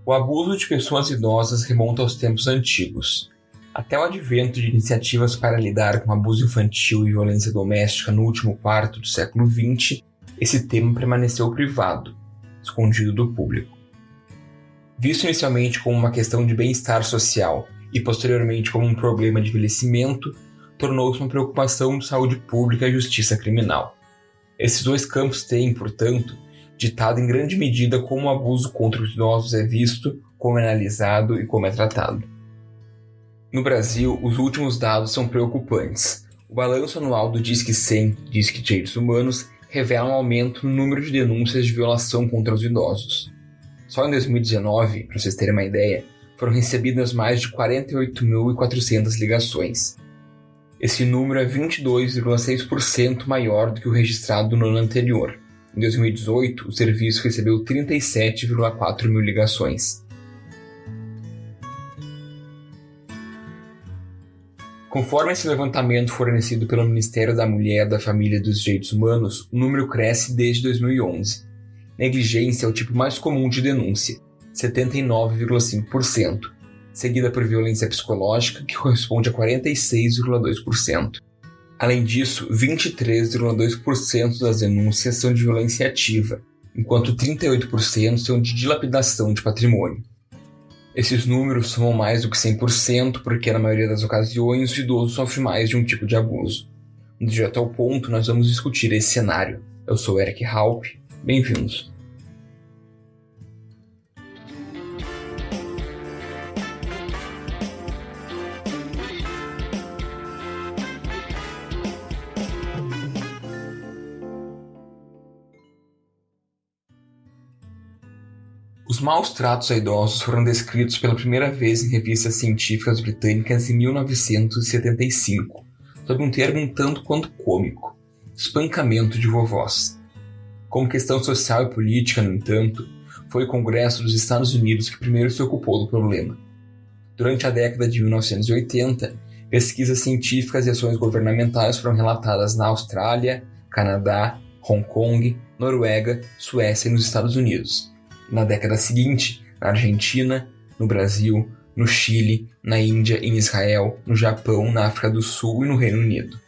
O abuso de pessoas idosas remonta aos tempos antigos. Até o advento de iniciativas para lidar com abuso infantil e violência doméstica no último quarto do século XX, esse tema permaneceu privado, escondido do público. Visto inicialmente como uma questão de bem-estar social e posteriormente como um problema de envelhecimento, tornou-se uma preocupação de saúde pública e justiça criminal. Esses dois campos têm, portanto, ditado em grande medida como o abuso contra os idosos é visto, como é analisado e como é tratado. No Brasil, os últimos dados são preocupantes. O balanço anual do Disque 100, Disque Direitos Humanos, revela um aumento no número de denúncias de violação contra os idosos. Só em 2019, para vocês terem uma ideia, foram recebidas mais de 48.400 ligações. Esse número é 22,6% maior do que o registrado no ano anterior. Em 2018, o serviço recebeu 37,4 mil ligações. Conforme esse levantamento fornecido pelo Ministério da Mulher, da Família e dos Direitos Humanos, o número cresce desde 2011. Negligência é o tipo mais comum de denúncia, 79,5%, seguida por violência psicológica, que corresponde a 46,2%. Além disso, 23,2% das denúncias são de violência ativa, enquanto 38% são de dilapidação de patrimônio. Esses números somam mais do que 100% porque, na maioria das ocasiões, o idoso sofre mais de um tipo de abuso. No Direto ao Ponto, nós vamos discutir esse cenário. Eu sou Eric Halpe. Bem-vindos. Os maus tratos a idosos foram descritos pela primeira vez em revistas científicas britânicas em 1975, sob um termo um tanto quanto cômico: espancamento de vovós. Como questão social e política, no entanto, foi o Congresso dos Estados Unidos que primeiro se ocupou do problema. Durante a década de 1980, pesquisas científicas e ações governamentais foram relatadas na Austrália, Canadá, Hong Kong, Noruega, Suécia e nos Estados Unidos. Na década seguinte, na Argentina, no Brasil, no Chile, na Índia, em Israel, no Japão, na África do Sul e no Reino Unido.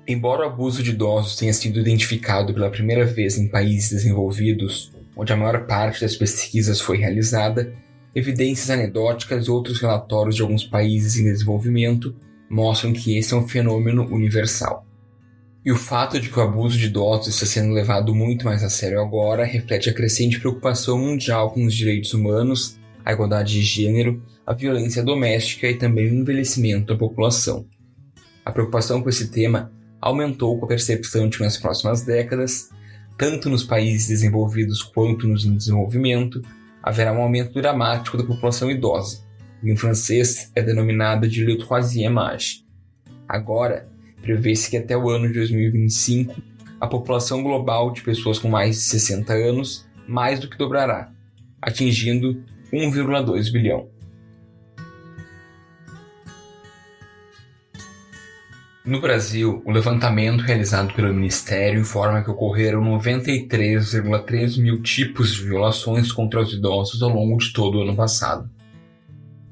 Embora o abuso de idosos tenha sido identificado pela primeira vez em países desenvolvidos, onde a maior parte das pesquisas foi realizada, evidências anedóticas e outros relatórios de alguns países em desenvolvimento mostram que esse é um fenômeno universal. E o fato de que o abuso de idosos está sendo levado muito mais a sério agora reflete a crescente preocupação mundial com os direitos humanos, a igualdade de gênero, a violência doméstica e também o envelhecimento da população. A preocupação com esse tema aumentou com a percepção de que nas próximas décadas, tanto nos países desenvolvidos quanto nos em desenvolvimento, haverá um aumento dramático da população idosa, que em francês é denominada de le troisième âge. Agora, prevê-se que até o ano de 2025, a população global de pessoas com mais de 60 anos mais do que dobrará, atingindo 1,2 bilhão. No Brasil, o levantamento realizado pelo Ministério informa que ocorreram 93,3 mil tipos de violações contra os idosos ao longo de todo o ano passado.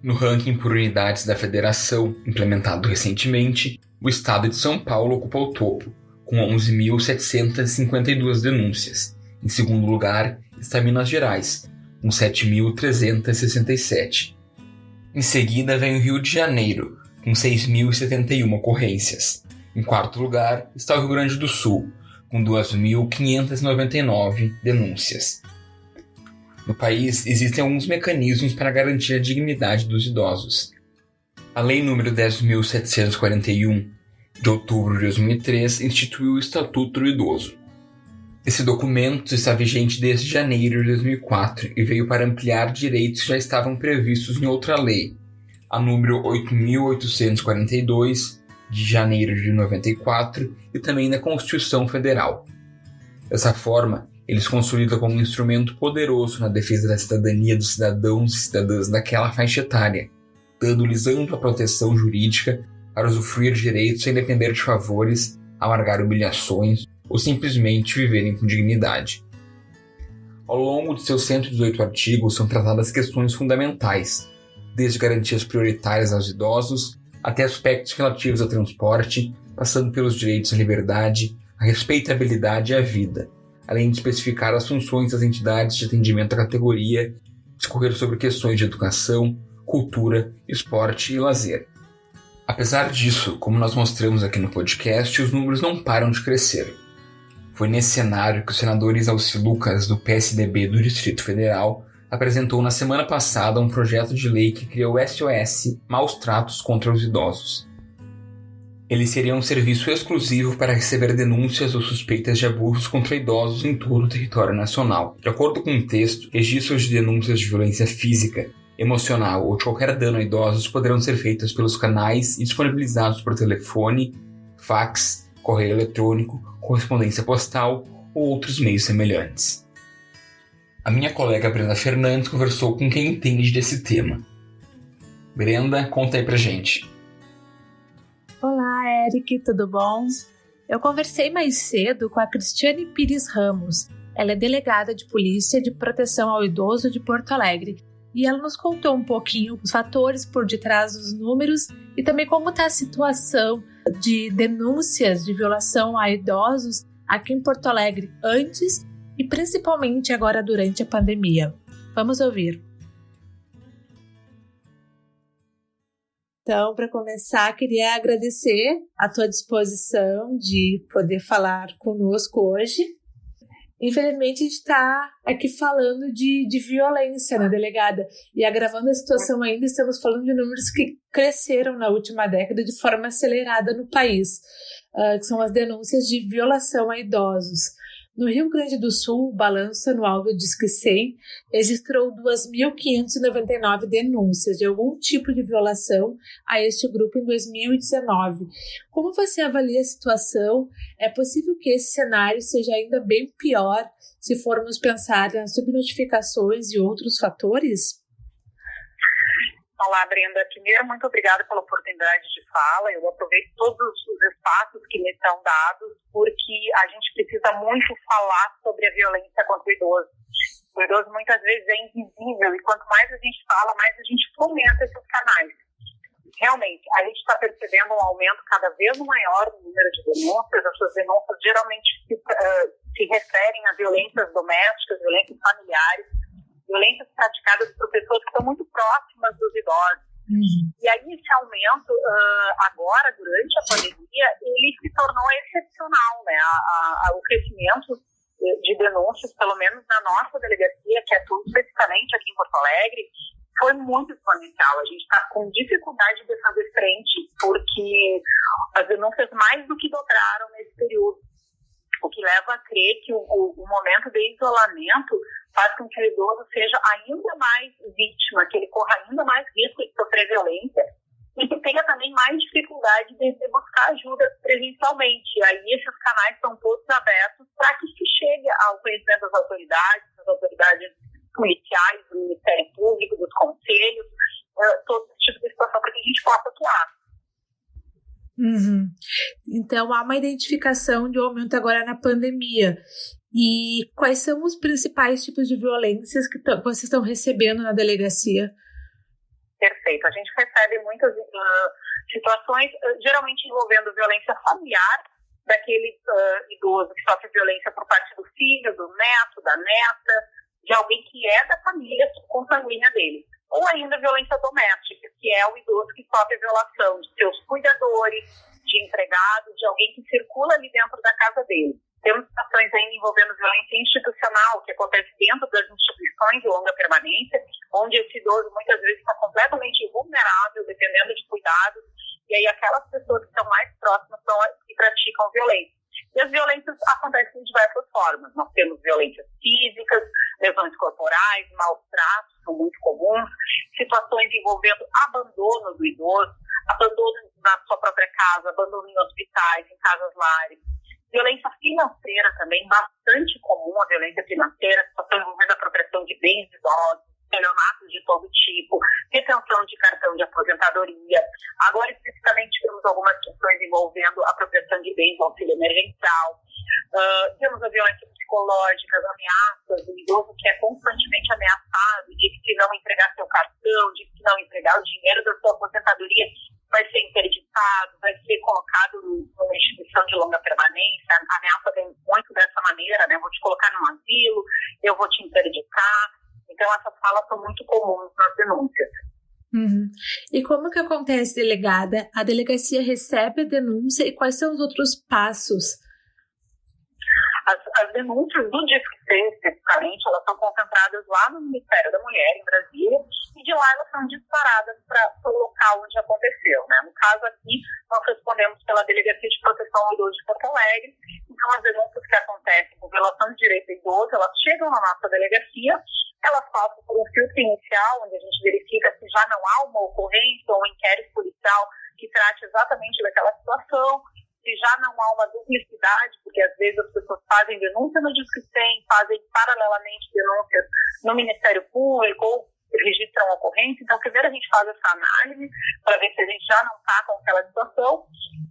No ranking por unidades da Federação, implementado recentemente, o estado de São Paulo ocupa o topo, com 11.752 denúncias. Em segundo lugar está Minas Gerais, com 7.367. Em seguida vem o Rio de Janeiro, com 6.071 ocorrências. Em quarto lugar está o Rio Grande do Sul, com 2.599 denúncias. No país existem alguns mecanismos para garantir a dignidade dos idosos. A Lei nº 10.741, de outubro de 2003, instituiu o Estatuto do Idoso. Esse documento está vigente desde janeiro de 2004 e veio para ampliar direitos que já estavam previstos em outra lei, a número 8.842, de janeiro de 94, e também na Constituição Federal. Dessa forma, ele se consolida como um instrumento poderoso na defesa da cidadania dos cidadãos e cidadãs daquela faixa etária, dando-lhes ampla proteção jurídica para usufruir direitos sem depender de favores, amargar humilhações ou simplesmente viverem com dignidade. Ao longo de seus 118 artigos são tratadas questões fundamentais, desde garantias prioritárias aos idosos até aspectos relativos ao transporte, passando pelos direitos à liberdade, à respeitabilidade e à vida, além de especificar as funções das entidades de atendimento à categoria, discorrer sobre questões de educação, cultura, esporte e lazer. Apesar disso, como nós mostramos aqui no podcast, os números não param de crescer. Foi nesse cenário que o senador Isalci Lucas, do PSDB do Distrito Federal, apresentou na semana passada um projeto de lei que cria o SOS Maus Tratos contra os Idosos. Ele seria um serviço exclusivo para receber denúncias ou suspeitas de abusos contra idosos em todo o território nacional. De acordo com o texto, registros de denúncias de violência física, emocional ou de qualquer dano a idosos poderão ser feitos pelos canais disponibilizados por telefone, fax, correio eletrônico, correspondência postal ou outros meios semelhantes. A minha colega Brenda Fernandes conversou com quem entende desse tema. Brenda, conta aí pra gente. Olá, Eric, tudo bom? Eu conversei mais cedo com a Cristiane Pires Ramos. Ela é delegada de Polícia de Proteção ao Idoso de Porto Alegre e ela nos contou um pouquinho os fatores por detrás dos números e também como está a situação de denúncias de violação a idosos aqui em Porto Alegre antes e principalmente agora durante a pandemia. Vamos ouvir. Então, para começar, queria agradecer a tua disposição de poder falar conosco hoje. Infelizmente, a gente está aqui falando de violência, né, delegada? E agravando a situação ainda, estamos falando de números que cresceram na última década de forma acelerada no país, que são as denúncias de violação a idosos. No Rio Grande do Sul, o balanço anual do Disque 100 registrou 2.599 denúncias de algum tipo de violação a este grupo em 2019. Como você avalia a situação? É possível que esse cenário seja ainda bem pior se formos pensar nas subnotificações e outros fatores? Olá, Brenda. Primeiro, muito obrigada pela oportunidade de fala. Eu aproveito todos os espaços que me são dados, porque a gente precisa muito falar sobre a violência contra o idoso. O idoso muitas vezes é invisível e quanto mais a gente fala, mais a gente fomenta esses canais. Realmente, a gente está percebendo um aumento cada vez maior no número de denúncias. Essas denúncias geralmente se referem a violências domésticas, violências familiares, violências praticadas por pessoas que estão muito próximas dos idosos. E aí esse aumento, agora, durante a pandemia, ele se tornou excepcional, né? O crescimento de denúncias, pelo menos na nossa delegacia, que atua especificamente aqui em Porto Alegre, foi muito exponencial. A gente está com dificuldade de fazer frente, porque as denúncias mais do que dobraram nesse período. O que leva a crer que o momento de isolamento faz com que o idoso seja ainda mais vítima, que ele corra ainda mais risco de sofrer violência e que tenha também mais dificuldade de buscar ajuda presencialmente. E aí esses canais são todos abertos para que se chegue ao conhecimento das autoridades policiais, do Ministério Público, dos conselhos, todo esse tipo de situação para que a gente possa atuar. Então, há uma identificação de aumento agora na pandemia. E quais são os principais tipos de violências que vocês estão recebendo na delegacia? Perfeito. A gente recebe muitas situações, geralmente envolvendo violência familiar, daquele idoso que sofre violência por parte do filho, do neto, da neta, de alguém que é da família consanguínea dele. Ou ainda violência doméstica, que é o idoso que sofre violação de seus cuidadores, de empregados, de alguém que circula ali dentro da casa dele. Temos situações ainda envolvendo violência institucional, que acontece dentro das instituições de longa permanência, onde esse idoso muitas vezes está completamente vulnerável, dependendo de cuidados, e aí aquelas pessoas que estão mais próximas são as que praticam violência. E as violências acontecem de diversas formas. Nós temos violências físicas, lesões corporais, maus tratos, são muito comuns, situações envolvendo abandono do idoso, abandono na sua própria casa, abandono em hospitais, em casas-lares. Violência financeira também, bastante comum a violência financeira, situação envolvendo a apropriação de bens idosos, estelionatos de todo tipo, retenção de cartão de aposentadoria. Agora, especificamente, temos algumas questões envolvendo a apropriação de bens do auxílio emergencial. Temos a violência psicológica psicológicas, ameaças, o idoso que é constantemente ameaçado, diz que se não entregar seu cartão, diz que não entregar o dinheiro da sua aposentadoria, vai ser interditado, vai ser colocado numa instituição de longa permanência. A ameaça vem muito dessa maneira, né? Vou te colocar num asilo, eu vou te interditar. Então, essas falas são muito comuns nas denúncias. Uhum. E como que acontece, delegada? A delegacia recebe a denúncia e quais são os outros passos? As denúncias do Disque-C, especificamente, elas são concentradas lá no Ministério da Mulher, em Brasília, e de lá elas são disparadas para o local onde aconteceu, né? No caso aqui, nós respondemos pela Delegacia de Proteção ao Idoso de Porto Alegre. Então, as denúncias que acontecem com violação de direito do idoso, elas chegam na nossa delegacia, elas passam por um filtro inicial, onde a gente verifica se já não há uma ocorrência ou um inquérito policial que trate exatamente daquela situação, se já não há uma duplicidade, porque às vezes as pessoas fazem denúncia no Disque-100, fazem paralelamente denúncias no Ministério Público ou registram ocorrência. Então, primeiro a gente faz essa análise para ver se a gente já não está com aquela situação,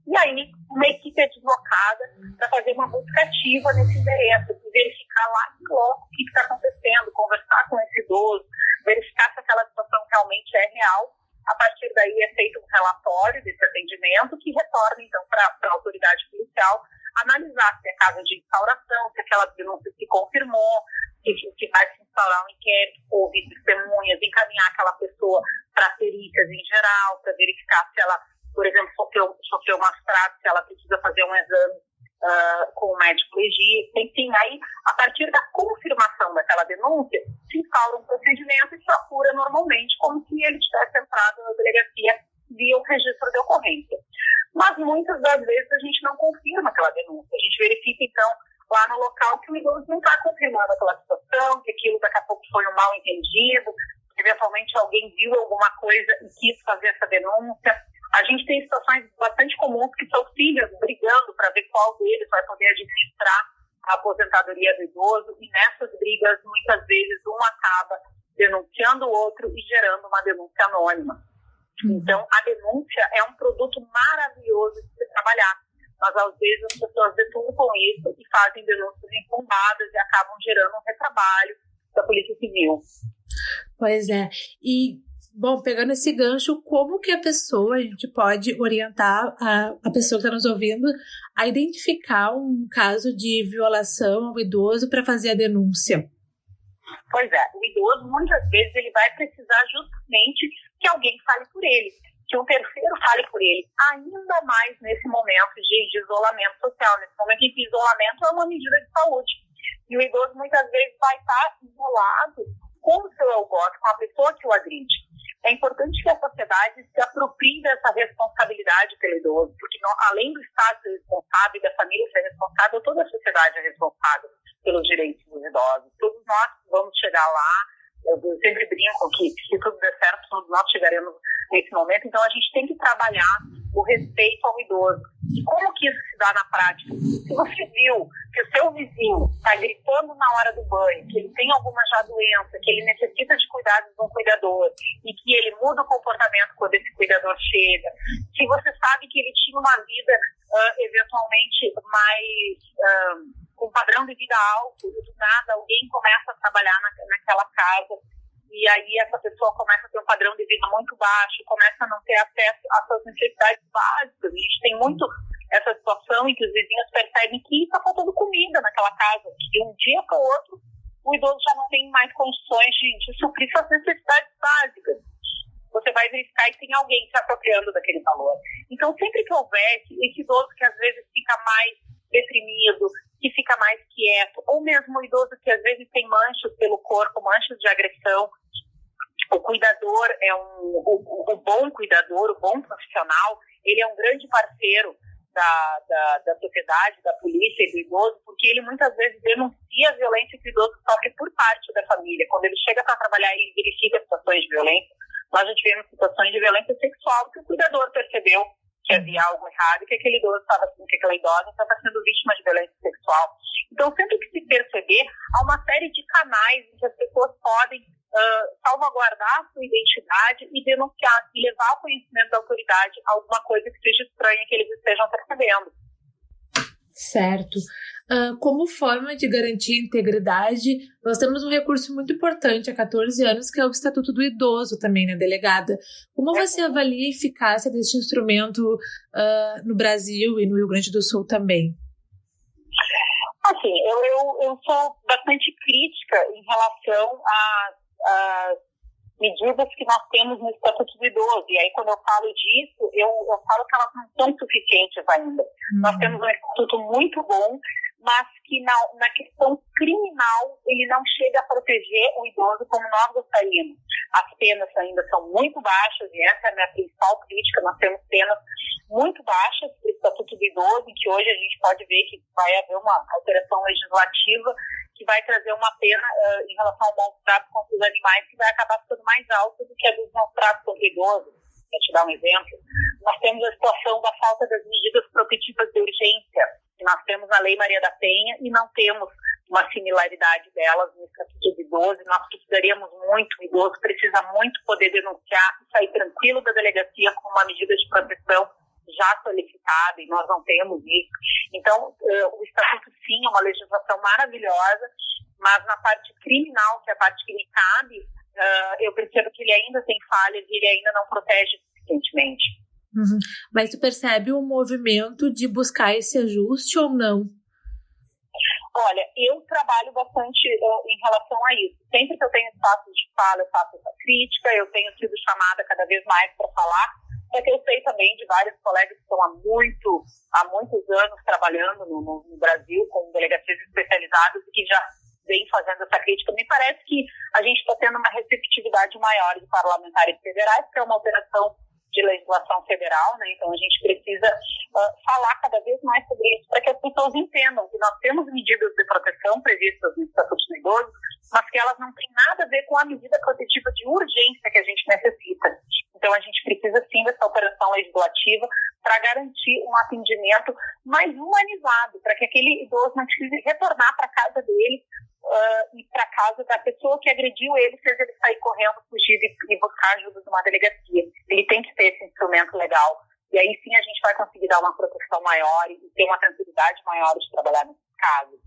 e aí uma equipe é deslocada para fazer uma busca ativa nesse endereço, verificar lá em loco o que está acontecendo, conversar com esse idoso, verificar se aquela situação realmente é real. A partir daí é feito um relatório desse atendimento que retorna, então, para a autoridade policial analisar se é caso de instauração, se aquela denúncia se confirmou, se vai se instaurar um inquérito, ouvir testemunhas, encaminhar aquela pessoa para perícias em geral, para verificar se ela, por exemplo, sofreu massacre, se ela precisa fazer um exame com o médico legista. Enfim, aí, a partir da confirmação daquela denúncia, se instaura um procedimento e se apura normalmente, como se ele tivesse entrado na delegacia via o registro de ocorrência. Mas muitas das vezes a gente não confirma aquela denúncia. A gente verifica, então, lá no local que o idoso não está confirmando aquela situação, que aquilo daqui a pouco foi um mal entendido, que eventualmente alguém viu alguma coisa e quis fazer essa denúncia. A gente tem situações bastante comuns que são filhas brigando para ver qual deles vai poder administrar a aposentadoria do idoso, e nessas brigas, muitas vezes, um acaba denunciando o outro e gerando uma denúncia anônima. Então, a denúncia é um produto maravilhoso de se trabalhar, mas às vezes as pessoas deturpam isso e fazem denúncias infundadas e acabam gerando um retrabalho da Polícia Civil. Pois é. E, bom, pegando esse gancho, como que a gente pode orientar a pessoa que está nos ouvindo a identificar um caso de violação ao idoso para fazer a denúncia? Pois é, o idoso muitas vezes ele vai precisar justamente que alguém fale por ele, que um terceiro fale por ele, ainda mais nesse momento de isolamento social, nesse momento em que isolamento é uma medida de saúde. E o idoso muitas vezes vai estar isolado com o seu algoz, com a pessoa que o agride. É importante que a sociedade se aproprie dessa responsabilidade pelo idoso, porque além do Estado ser responsável e da família ser responsável, toda a sociedade é responsável pelos direitos dos idosos. Todos nós vamos chegar lá. Eu sempre brinco que se tudo der certo, todos nós chegaremos nesse momento. Então, a gente tem que trabalhar o respeito ao idoso. E como que isso se dá na prática? Se você viu que o seu vizinho está gritando na hora do banho, que ele tem alguma já doença, que ele necessita de cuidados de um cuidador e que ele muda o comportamento quando esse cuidador chega, se você sabe que ele tinha uma vida eventualmente mais... com um padrão de vida alto, e do nada alguém começa a trabalhar naquela casa, e aí essa pessoa começa a ter um padrão de vida muito baixo, começa a não ter acesso às suas necessidades básicas. A gente tem muito essa situação em que os vizinhos percebem que está faltando comida naquela casa, que de um dia para o outro o idoso já não tem mais condições de suprir suas necessidades básicas. Você vai verificar e tem alguém se apropriando daquele valor. Então, sempre que houver esse idoso que às vezes fica mais deprimido, que fica mais quieto, ou mesmo o idoso que às vezes tem manchas pelo corpo, manchas de agressão, o cuidador o bom cuidador, o bom profissional, ele é um grande parceiro da sociedade, da polícia e do idoso, porque ele muitas vezes denuncia a violência que o idoso sofre por parte da família. Quando ele chega para trabalhar, ele verifica situações de violência. Nós já tivemos situações de violência sexual que o cuidador percebeu que havia algo errado e que aquele idoso que aquela idosa estava sendo vítima de violência sexual. Então, sempre que se perceber, há uma série de canais em que as pessoas podem salvaguardar a sua identidade e denunciar e levar ao conhecimento da autoridade alguma coisa que seja estranha que eles estejam percebendo. Certo. Como forma de garantir a integridade, nós temos um recurso muito importante há 14 anos, que é o Estatuto do Idoso também, né, delegada? Como você avalia a eficácia deste instrumento no Brasil e no Rio Grande do Sul também? Assim, eu sou bastante crítica em relação às medidas que nós temos no Estatuto do Idoso. E aí, quando eu falo disso, eu falo que elas não são suficientes ainda. Nós temos um Estatuto muito bom, mas que na questão criminal ele não chega a proteger o idoso como nós gostaríamos. As penas ainda são muito baixas, e essa é a minha principal crítica. Nós temos penas muito baixas para o Estatuto do Idoso, que hoje a gente pode ver que vai haver uma alteração legislativa que vai trazer uma pena em relação ao maus-trato contra os animais, que vai acabar ficando mais alta do que a dos maus-tratos contra o idoso. Para te dar um exemplo, nós temos a situação da falta das medidas protetivas de urgência, que nós temos na Lei Maria da Penha e não temos uma similaridade delas no Estatuto do Idoso. Nós precisaríamos muito, o idoso precisa muito poder denunciar e sair tranquilo da delegacia com uma medida de proteção já solicitada, e nós não temos isso. Então, o Estatuto, sim, é uma legislação maravilhosa, mas na parte criminal, que é a parte que me cabe, eu percebo que ele ainda tem falhas e ele ainda não protege suficientemente. Uhum. Mas tu percebe um movimento de buscar esse ajuste ou não? Olha, eu trabalho bastante em relação a isso. Sempre que eu tenho espaço de fala, eu faço essa crítica, eu tenho sido chamada cada vez mais para falar, porque eu sei também de vários colegas que estão há muitos anos trabalhando no Brasil com delegacias especializadas e que já vem fazendo essa crítica. Me parece que a gente está tendo uma receptividade maior de parlamentares federais, porque é uma alteração de legislação federal, né? Então a gente precisa falar cada vez mais sobre isso para que as pessoas entendam que nós temos medidas de proteção previstas no Estatuto do Idoso, mas que elas não têm nada a ver com a medida protetiva de urgência que a gente necessita. Então a gente precisa sim dessa alteração legislativa para garantir um atendimento mais humanizado, para que aquele idoso não precise retornar para a casa dele e para casa da pessoa que agrediu ele, fez ele sair correndo, fugir e buscar ajuda de uma delegacia. Ele tem que ter esse instrumento legal. E aí sim a gente vai conseguir dar uma proteção maior e ter uma tranquilidade maior de trabalhar nesses casos.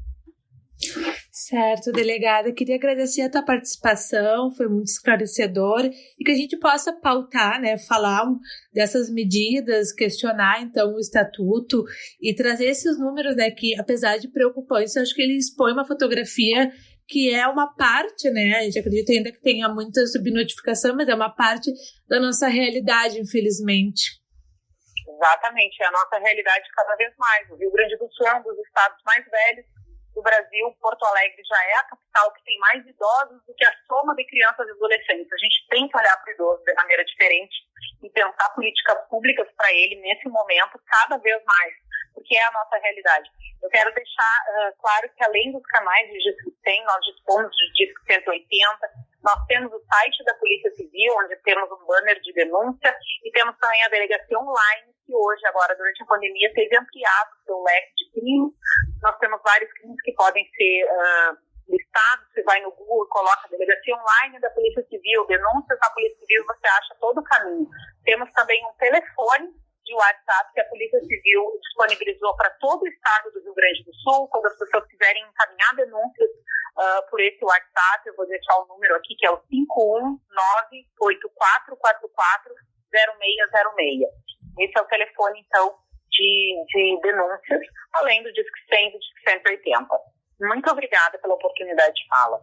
Certo, delegada. Queria agradecer a tua participação, foi muito esclarecedor, e que a gente possa pautar, né, falar dessas medidas, questionar então o estatuto e trazer esses números, né, que apesar de preocupantes, eu acho que ele expõe uma fotografia que é uma parte, né, a gente acredita ainda que tenha muita subnotificação, mas é uma parte da nossa realidade, infelizmente. Exatamente, é a nossa realidade cada vez mais. O Rio Grande do Sul é um dos estados mais velhos do Brasil. Porto Alegre já é a capital que tem mais idosos do que a soma de crianças e adolescentes. A gente tem que olhar para o idoso de maneira diferente e pensar políticas públicas para ele nesse momento cada vez mais, porque é a nossa realidade. Eu quero deixar claro que além dos canais de Disque 100, nós dispomos de Disque 180, nós temos o site da Polícia Civil, onde temos um banner de denúncia, e temos também a delegacia online, que hoje, agora, durante a pandemia, teve ampliado o seu leque de crimes. Nós temos vários crimes que podem ser listados. Você vai no Google e coloca a delegacia online da Polícia Civil, denúncias na Polícia Civil, você acha todo o caminho. Temos também um telefone de WhatsApp que a Polícia Civil disponibilizou para todo o estado do Rio Grande do Sul. Quando as pessoas quiserem encaminhar denúncias por esse WhatsApp, eu vou deixar o número aqui, que é o 51984440606. Esse é o telefone, então, de denúncias, além do Disque 100 e do Disque 180. Muito obrigada pela oportunidade de fala.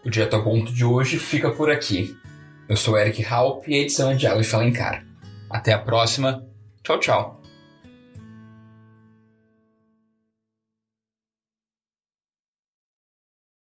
O Direto ao Ponto de hoje fica por aqui. Eu sou Eric Halp e a edição é de Aleph Alencar. Até a próxima. Tchau, tchau.